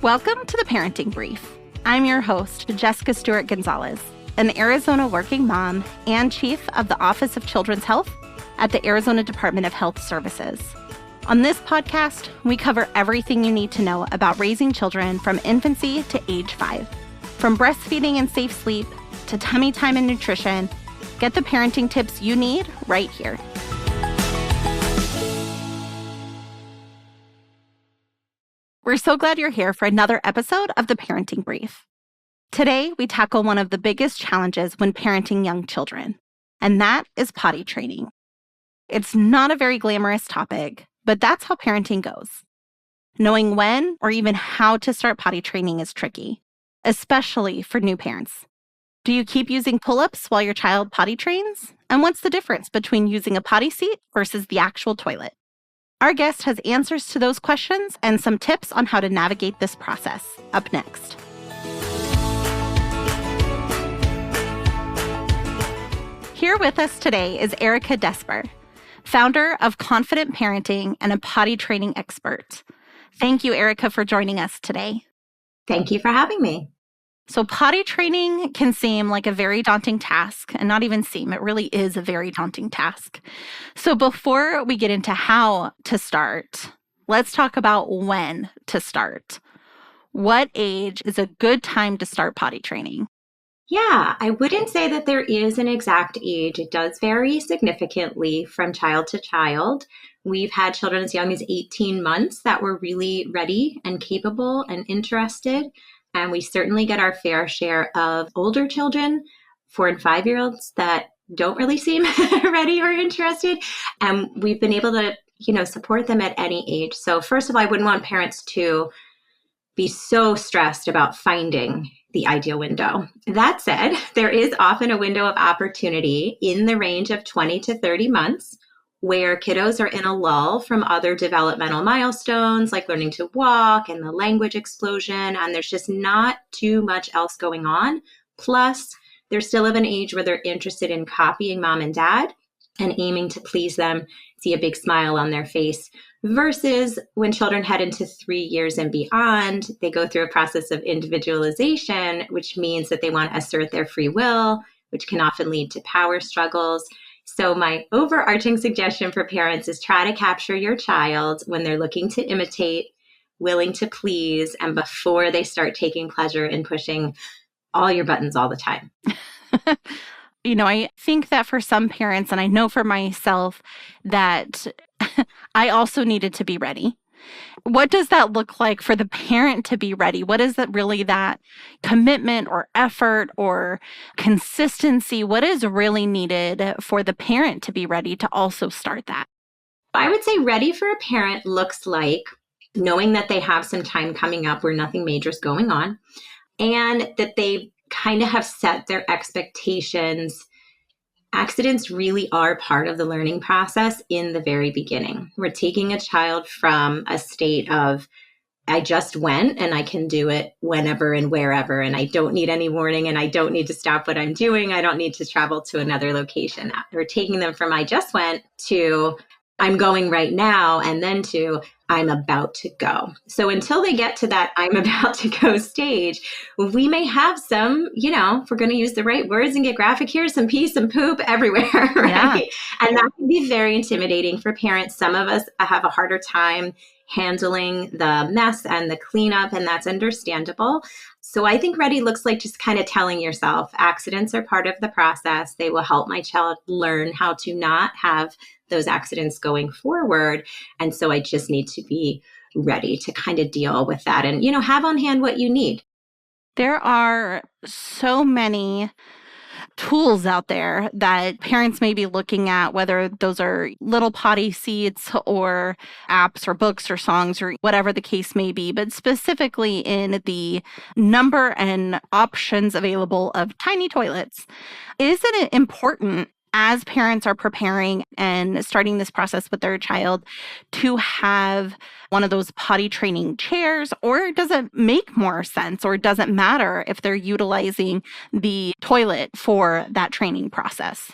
Welcome to the Parenting Brief. I'm your host, Jessica Stewart Gonzalez, an Arizona working mom and chief of the Office of Children's Health at the Arizona Department of Health Services. On this podcast, we cover everything you need to know about raising children from infancy to age 5. From breastfeeding and safe sleep to tummy time and nutrition, get the parenting tips you need right here. We're so glad you're here for another episode of the Parenting Brief. Today, we tackle one of the biggest challenges when parenting young children, and that is potty training. It's not a very glamorous topic, but that's how parenting goes. Knowing when or even how to start potty training is tricky, especially for new parents. Do you keep using pull-ups while your child potty trains? And what's the difference between using a potty seat versus the actual toilet? Our guest has answers to those questions and some tips on how to navigate this process. Up next. Here with us today is Erica Desper, founder of Confident Parenting and a potty training expert. Thank you, Erica, for joining us today. Thank you for having me. So potty training can seem like a very daunting task, and not even seem, it really is a very daunting task. So before we get into how to start, let's talk about when to start. What age is a good time to start potty training? Yeah, I wouldn't say that there is an exact age. It does vary significantly from child to child. We've had children as young as 18 months that were really ready and capable and interested. And we certainly get our fair share of older children, 4 and 5-year-olds that don't really seem ready or interested. And we've been able to, support them at any age. So first of all, I wouldn't want parents to be so stressed about finding the ideal window. That said, there is often a window of opportunity in the range of 20 to 30 months where kiddos are in a lull from other developmental milestones like learning to walk and the language explosion, and there's just not too much else going on. Plus, they're still of an age where they're interested in copying mom and dad and aiming to please them, see a big smile on their face, versus when children head into 3 years and beyond, they go through a process of individualization, which means that they want to assert their free will, which can often lead to power struggles. So my overarching suggestion for parents is try to capture your child when they're looking to imitate, willing to please, and before they start taking pleasure in pushing all your buttons all the time. I think that for some parents, and I know for myself, that I also needed to be ready. What does that look like for the parent to be ready? What is that commitment or effort or consistency? What is really needed for the parent to be ready to also start that? I would say ready for a parent looks like knowing that they have some time coming up where nothing major is going on, and that they kind of have set their expectations. Accidents really are part of the learning process in the very beginning. We're taking a child from a state of, I just went and I can do it whenever and wherever, and I don't need any warning and I don't need to stop what I'm doing. I don't need to travel to another location. We're taking them from I just went to I'm going right now, and then to I'm about to go. So until they get to that I'm about to go stage, we may have some, if we're going to use the right words and get graphic, here's some pee, some poop everywhere, right? Yeah. And that can be very intimidating for parents. Some of us have a harder time handling the mess and the cleanup, and that's understandable. So I think ready looks like just kind of telling yourself accidents are part of the process. They will help my child learn how to not have those accidents going forward. And so I just need to be ready to kind of deal with that and, have on hand what you need. There are so many tools out there that parents may be looking at, whether those are little potty seats or apps or books or songs or whatever the case may be, but specifically in the number and options available of tiny toilets. Isn't it important as parents are preparing and starting this process with their child to have one of those potty training chairs, or does it make more sense, or does it matter if they're utilizing the toilet for that training process?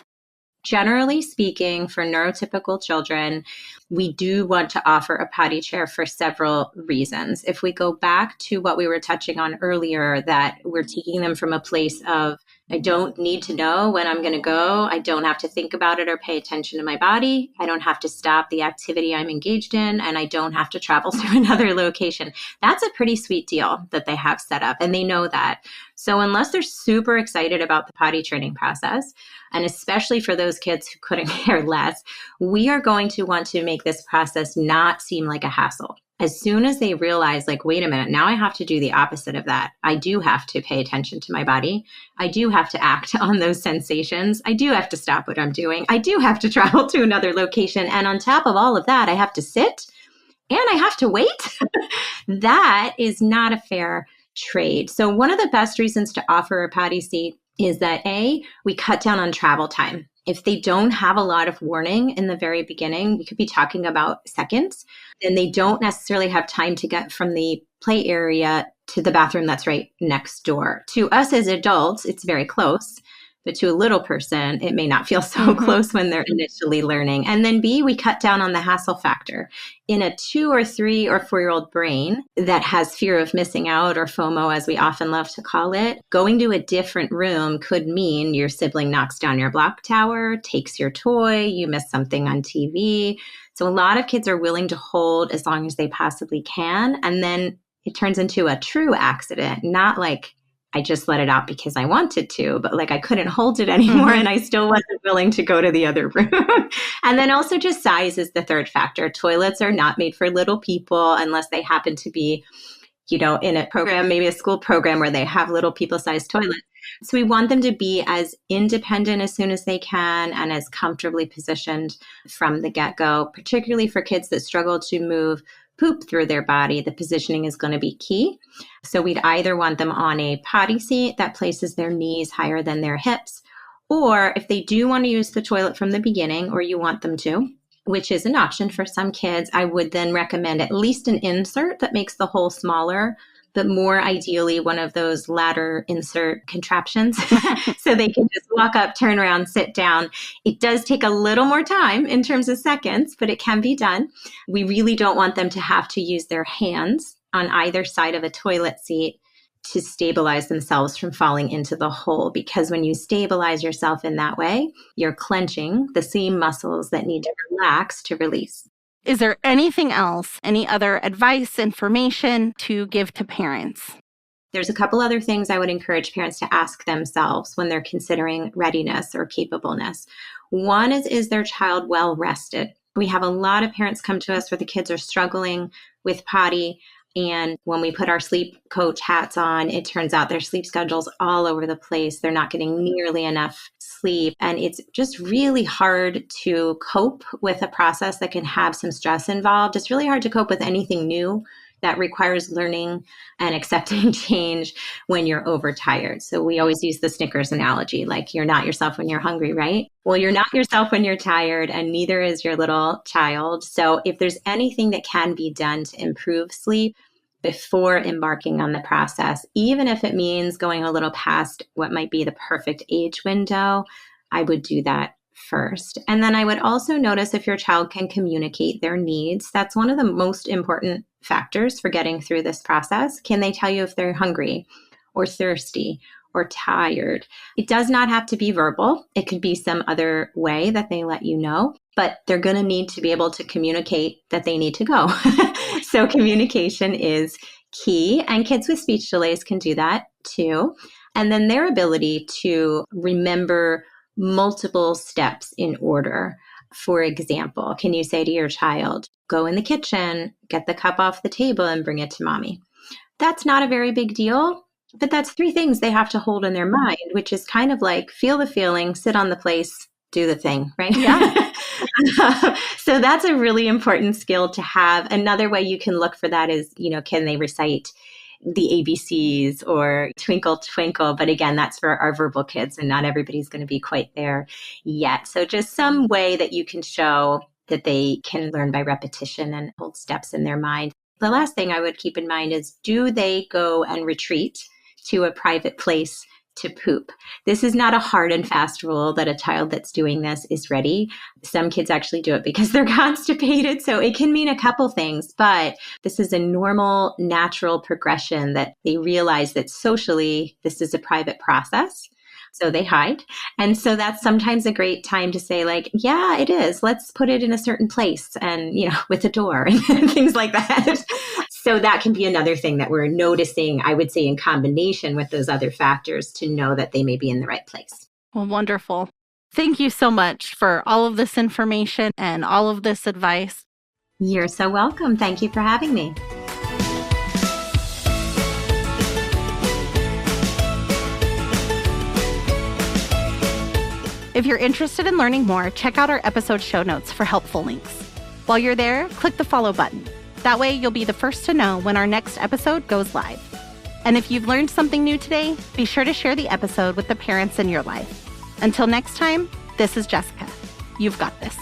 Generally speaking, for neurotypical children, we do want to offer a potty chair for several reasons. If we go back to what we were touching on earlier, that we're taking them from a place of, I don't need to know when I'm going to go. I don't have to think about it or pay attention to my body. I don't have to stop the activity I'm engaged in, and I don't have to travel to another location. That's a pretty sweet deal that they have set up, and they know that. So unless they're super excited about the potty training process, and especially for those kids who couldn't care less, we are going to want to make this process not seem like a hassle. As soon as they realize, like, wait a minute, now I have to do the opposite of that. I do have to pay attention to my body. I do have to act on those sensations. I do have to stop what I'm doing. I do have to travel to another location. And on top of all of that, I have to sit and I have to wait. That is not a fair trade. So one of the best reasons to offer a potty seat is that we cut down on travel time. If they don't have a lot of warning in the very beginning, we could be talking about seconds, and they don't necessarily have time to get from the play area to the bathroom that's right next door. To us as adults, it's very close. But to a little person, it may not feel so close when they're initially learning. And then B, we cut down on the hassle factor. In a 2 or 3 or 4-year-old brain that has fear of missing out, or FOMO, as we often love to call it, going to a different room could mean your sibling knocks down your block tower, takes your toy, you miss something on TV. So a lot of kids are willing to hold as long as they possibly can. And then it turns into a true accident, not like, I just let it out because I wanted to, but like I couldn't hold it anymore and I still wasn't willing to go to the other room. And then also just size is the third factor. Toilets are not made for little people unless they happen to be, in a program, maybe a school program where they have little people-sized toilets. So we want them to be as independent as soon as they can and as comfortably positioned from the get-go, particularly for kids that struggle to move poop through their body. The positioning is going to be key. So we'd either want them on a potty seat that places their knees higher than their hips, or if they do want to use the toilet from the beginning, or you want them to, which is an option for some kids, I would then recommend at least an insert that makes the hole smaller, but more ideally one of those ladder insert contraptions so they can just walk up, turn around, sit down. It does take a little more time in terms of seconds, but it can be done. We really don't want them to have to use their hands on either side of a toilet seat to stabilize themselves from falling into the hole, because when you stabilize yourself in that way, you're clenching the same muscles that need to relax to release. Is there anything else, any other advice, information to give to parents? There's a couple other things I would encourage parents to ask themselves when they're considering readiness or capableness. One is their child well rested? We have a lot of parents come to us where the kids are struggling with potty. And when we put our sleep coach hats on, it turns out their sleep schedule's all over the place. They're not getting nearly enough sleep. And it's just really hard to cope with a process that can have some stress involved. It's really hard to cope with anything new that requires learning and accepting change when you're overtired. So we always use the Snickers analogy, like you're not yourself when you're hungry, right? Well, you're not yourself when you're tired, and neither is your little child. So if there's anything that can be done to improve sleep before embarking on the process, even if it means going a little past what might be the perfect age window, I would do that first. And then I would also notice if your child can communicate their needs. That's one of the most important factors for getting through this process. Can they tell you if they're hungry or thirsty or tired? It does not have to be verbal. It could be some other way that they let you know, but they're going to need to be able to communicate that they need to go. So communication is key, and kids with speech delays can do that too. And then their ability to remember multiple steps in order. For example, can you say to your child, go in the kitchen, get the cup off the table and bring it to mommy? That's not a very big deal, but that's 3 things they have to hold in their mind, which is kind of like feel the feeling, sit on the place, do the thing, right? Yeah. So that's a really important skill to have. Another way you can look for that is, can they recite the ABCs or twinkle, twinkle? But again, that's for our verbal kids, and not everybody's going to be quite there yet. So just some way that you can show that they can learn by repetition and hold steps in their mind. The last thing I would keep in mind is, do they go and retreat to a private place to poop. This is not a hard and fast rule that a child that's doing this is ready. Some kids actually do it because they're constipated. So it can mean a couple things, but this is a normal, natural progression that they realize that socially, this is a private process. So they hide. And so that's sometimes a great time to say like, yeah, it is. Let's put it in a certain place and, with a door and things like that. So that can be another thing that we're noticing, I would say, in combination with those other factors to know that they may be in the right place. Well, wonderful. Thank you so much for all of this information and all of this advice. You're so welcome. Thank you for having me. If you're interested in learning more, check out our episode show notes for helpful links. While you're there, click the follow button. That way, you'll be the first to know when our next episode goes live. And if you've learned something new today, be sure to share the episode with the parents in your life. Until next time, this is Jessica. You've got this.